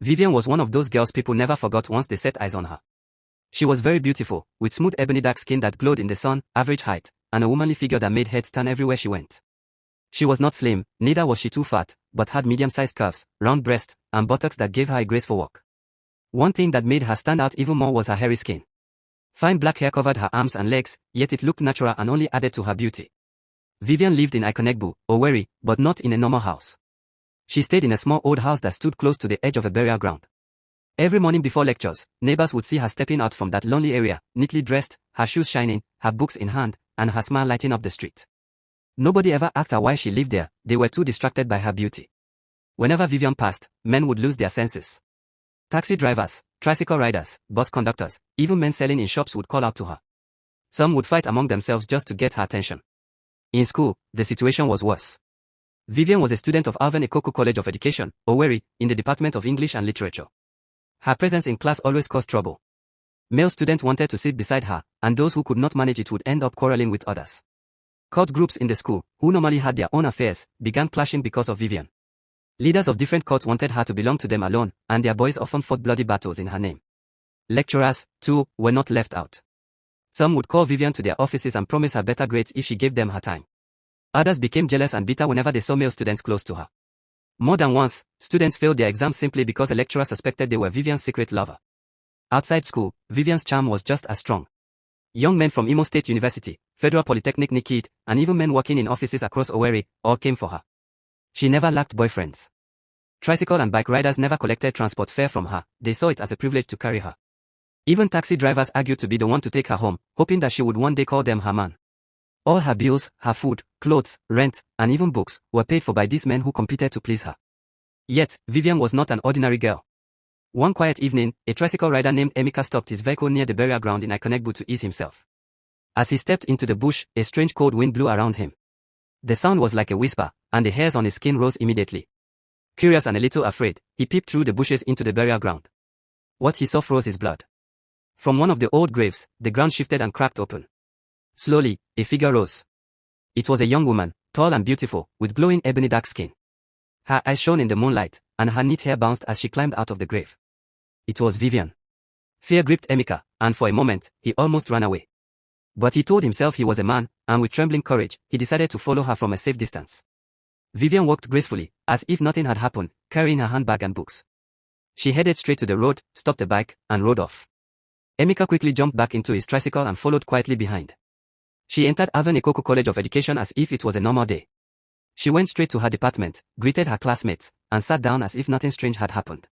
Vivian was one of those girls people never forgot once they set eyes on her. She was very beautiful, with smooth ebony dark skin that glowed in the sun, average height, and a womanly figure that made heads turn everywhere she went. She was not slim, neither was she too fat, but had medium-sized curves, round breasts, and buttocks that gave her a graceful walk. One thing that made her stand out even more was her hairy skin. Fine black hair covered her arms and legs, yet it looked natural and only added to her beauty. Vivian lived in Ikonegbu, Owerri, but not in a normal house. She stayed in a small old house that stood close to the edge of a burial ground. Every morning before lectures, neighbors would see her stepping out from that lonely area, neatly dressed, her shoes shining, her books in hand, and her smile lighting up the street. Nobody ever asked her why she lived there, they were too distracted by her beauty. Whenever Vivian passed, men would lose their senses. Taxi drivers, tricycle riders, bus conductors, even men selling in shops would call out to her. Some would fight among themselves just to get her attention. In school, the situation was worse. Vivian was a student of Alvin Ikoku College of Education, Owerri, in the Department of English and Literature. Her presence in class always caused trouble. Male students wanted to sit beside her, and those who could not manage it would end up quarreling with others. Cult groups in the school, who normally had their own affairs, began clashing because of Vivian. Leaders of different cults wanted her to belong to them alone, and their boys often fought bloody battles in her name. Lecturers, too, were not left out. Some would call Vivian to their offices and promise her better grades if she gave them her time. Others became jealous and bitter whenever they saw male students close to her. More than once, students failed their exams simply because a lecturer suspected they were Vivian's secret lover. Outside school, Vivian's charm was just as strong. Young men from Imo State University, Federal Polytechnic Nikit, and even men working in offices across Owerri, all came for her. She never lacked boyfriends. Tricycle and bike riders never collected transport fare from her, they saw it as a privilege to carry her. Even taxi drivers argued to be the one to take her home, hoping that she would one day call them her man. All her bills, her food, clothes, rent, and even books, were paid for by these men who competed to please her. Yet, Vivian was not an ordinary girl. One quiet evening, a tricycle rider named Emeka stopped his vehicle near the burial ground in Ikonegbu to ease himself. As he stepped into the bush, a strange cold wind blew around him. The sound was like a whisper, and the hairs on his skin rose immediately. Curious and a little afraid, he peeped through the bushes into the burial ground. What he saw froze his blood. From one of the old graves, the ground shifted and cracked open. Slowly, a figure rose. It was a young woman, tall and beautiful, with glowing ebony dark skin. Her eyes shone in the moonlight, and her neat hair bounced as she climbed out of the grave. It was Vivian. Fear gripped Emeka, and for a moment, he almost ran away. But he told himself he was a man, and with trembling courage, he decided to follow her from a safe distance. Vivian walked gracefully, as if nothing had happened, carrying her handbag and books. She headed straight to the road, stopped the bike, and rode off. Emeka quickly jumped back into his tricycle and followed quietly behind. She entered Alvin Ikoku College of Education as if it was a normal day. She went straight to her department, greeted her classmates, and sat down as if nothing strange had happened.